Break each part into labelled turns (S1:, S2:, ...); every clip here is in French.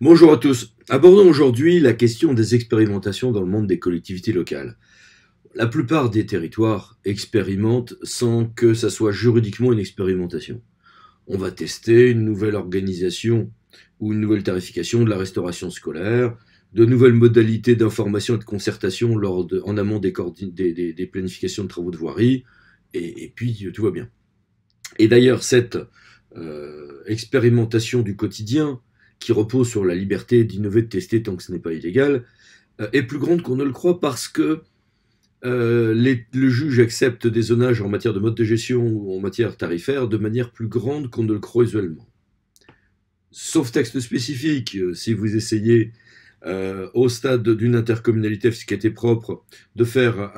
S1: Bonjour à tous. Abordons aujourd'hui la question des expérimentations dans le monde des collectivités locales. La plupart des territoires expérimentent sans que ça soit juridiquement une expérimentation. On va tester une nouvelle organisation ou une nouvelle tarification de la restauration scolaire, de nouvelles modalités d'information et de concertation en amont des planifications de travaux de voirie, et puis tout va bien. Et d'ailleurs, cette expérimentation du quotidien, qui repose sur la liberté d'innover, de tester tant que ce n'est pas illégal, est plus grande qu'on ne le croit parce que le juge accepte des zonages en matière de mode de gestion ou en matière tarifaire de manière plus grande qu'on ne le croit usuellement. Sauf texte spécifique, si vous essayez au stade d'une intercommunalité fiscalité propre de faire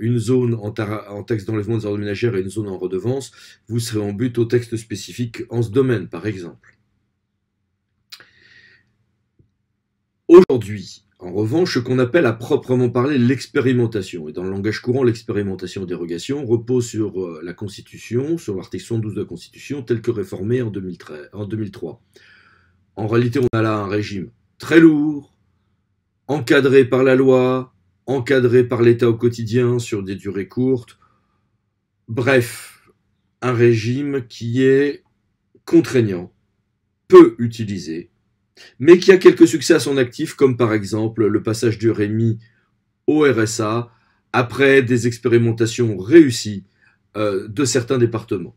S1: une zone en taxe d'enlèvement des ordures ménagères et une zone en redevance, vous serez en but au texte spécifique en ce domaine, par exemple. Aujourd'hui, en revanche, ce qu'on appelle à proprement parler l'expérimentation, et dans le langage courant, l'expérimentation dérogation repose sur la Constitution, sur l'article 72 de la Constitution, tel que réformé en 2003. En réalité, on a là un régime très lourd, encadré par la loi, encadré par l'État au quotidien sur des durées courtes. Bref, un régime qui est contraignant, peu utilisé, mais qui a quelques succès à son actif, comme par exemple le passage du RMI au RSA après des expérimentations réussies de certains départements.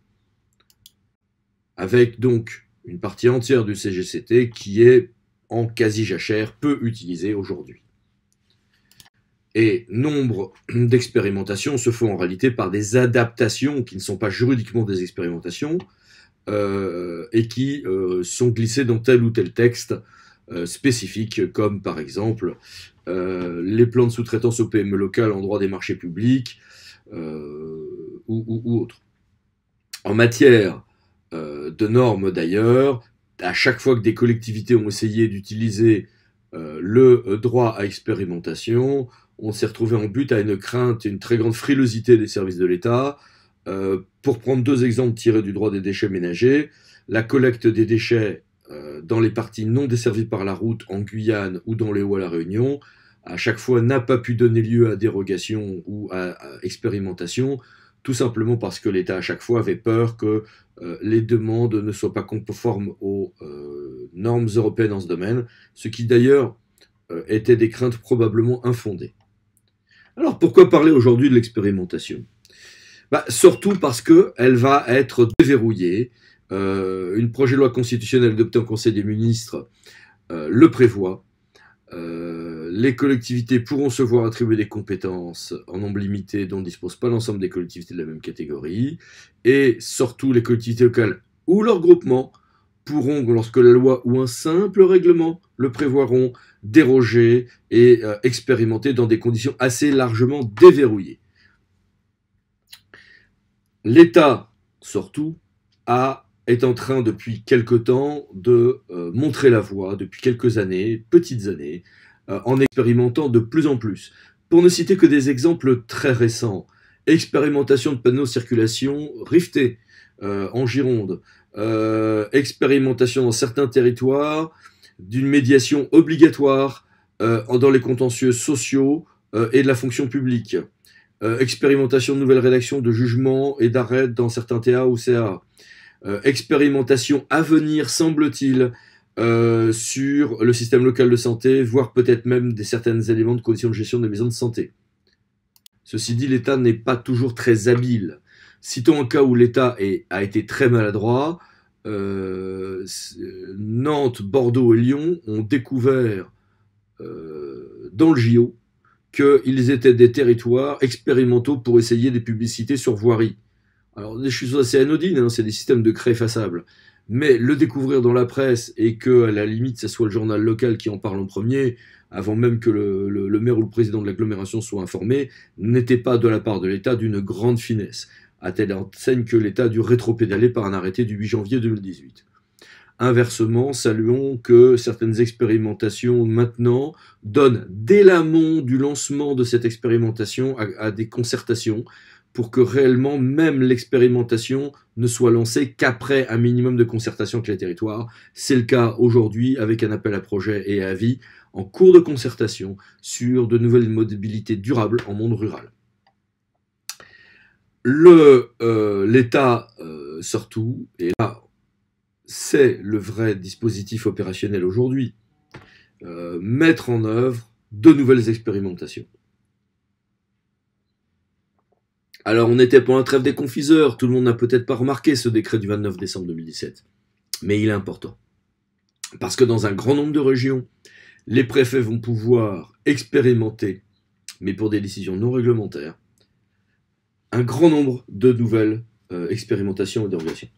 S1: Avec donc une partie entière du CGCT qui est en quasi-jachère, peu utilisée aujourd'hui. Et nombre d'expérimentations se font en réalité par des adaptations qui ne sont pas juridiquement des expérimentations, et qui sont glissés dans tel ou tel texte spécifique, comme par exemple les plans de sous-traitance aux PME locales en droit des marchés publics ou autres. En matière de normes d'ailleurs, à chaque fois que des collectivités ont essayé d'utiliser le droit à expérimentation, on s'est retrouvé en but à une crainte et une très grande frilosité des services de l'État. Pour prendre deux exemples tirés du droit des déchets ménagers, la collecte des déchets dans les parties non desservies par la route en Guyane ou dans les Hauts à la Réunion, à chaque fois n'a pas pu donner lieu à dérogation ou à expérimentation, tout simplement parce que l'État à chaque fois avait peur que les demandes ne soient pas conformes aux normes européennes en ce domaine, ce qui d'ailleurs était des craintes probablement infondées. Alors pourquoi parler aujourd'hui de l'expérimentation ? Surtout parce qu'elle va être déverrouillée. Une projet de loi constitutionnelle adopté en Conseil des ministres le prévoit. Les collectivités pourront se voir attribuer des compétences en nombre limité dont ne disposent pas l'ensemble des collectivités de la même catégorie. Et surtout, les collectivités locales ou leurs groupements pourront, lorsque la loi ou un simple règlement le prévoiront, déroger et expérimenter dans des conditions assez largement déverrouillées. L'État, surtout, est en train depuis quelque temps de montrer la voie, depuis quelques années, petites années, en expérimentant de plus en plus. Pour ne citer que des exemples très récents, expérimentation de panneaux de circulation riftés en Gironde, expérimentation dans certains territoires d'une médiation obligatoire dans les contentieux sociaux et de la fonction publique. Expérimentation de nouvelles rédactions de jugements et d'arrêts dans certains TA ou CA. Expérimentation à venir, semble-t-il, sur le système local de santé, voire peut-être même certains éléments de conditions de gestion des maisons de santé. Ceci dit, l'État n'est pas toujours très habile. Citons un cas où l'État a été très maladroit. Nantes, Bordeaux et Lyon ont découvert dans le JO qu'ils étaient des territoires expérimentaux pour essayer des publicités sur voirie. Alors, des choses assez anodines, hein, c'est des systèmes de craie effaçables. Mais le découvrir dans la presse et que, à la limite, ce soit le journal local qui en parle en premier, avant même que le maire ou le président de l'agglomération soit informé, n'était pas de la part de l'État d'une grande finesse, à telle enseigne que l'État a dû rétropédaler par un arrêté du 8 janvier 2018. Inversement, saluons que certaines expérimentations maintenant donnent dès l'amont du lancement de cette expérimentation à des concertations pour que réellement même l'expérimentation ne soit lancée qu'après un minimum de concertation avec les territoires. C'est le cas aujourd'hui avec un appel à projet et à avis en cours de concertation sur de nouvelles mobilités durables en monde rural. L'État surtout, et là c'est le vrai dispositif opérationnel aujourd'hui, mettre en œuvre de nouvelles expérimentations. Alors on était pendant la trêve des confiseurs, tout le monde n'a peut-être pas remarqué ce décret du 29 décembre 2017, mais il est important. Parce que dans un grand nombre de régions, les préfets vont pouvoir expérimenter, mais pour des décisions non réglementaires, un grand nombre de nouvelles expérimentations et dérogations.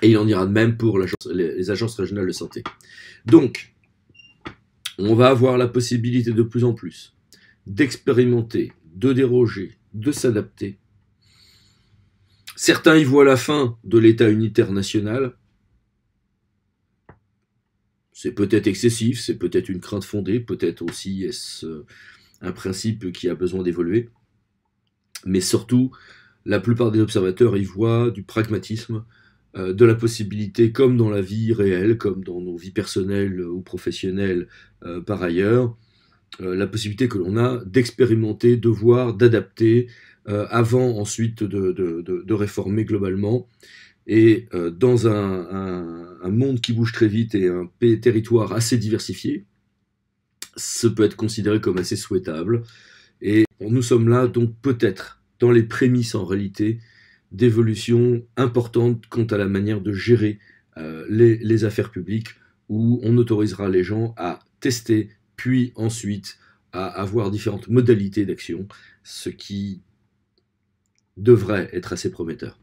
S1: Et il en ira de même pour les agences régionales de santé. Donc, on va avoir la possibilité de plus en plus d'expérimenter, de déroger, de s'adapter. Certains y voient la fin de l'État unitaire national. C'est peut-être excessif, c'est peut-être une crainte fondée, peut-être aussi est-ce un principe qui a besoin d'évoluer. Mais surtout, la plupart des observateurs y voient du pragmatisme, de la possibilité, comme dans la vie réelle, comme dans nos vies personnelles ou professionnelles par ailleurs, la possibilité que l'on a d'expérimenter, de voir, d'adapter, avant ensuite de réformer globalement. Et dans un monde qui bouge très vite et un territoire assez diversifié, ce peut être considéré comme assez souhaitable. Et nous sommes là donc peut-être dans les prémices en réalité d'évolutions importantes quant à la manière de gérer les affaires publiques, où on autorisera les gens à tester, puis ensuite à avoir différentes modalités d'action, ce qui devrait être assez prometteur.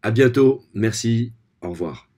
S1: À bientôt, merci, au revoir.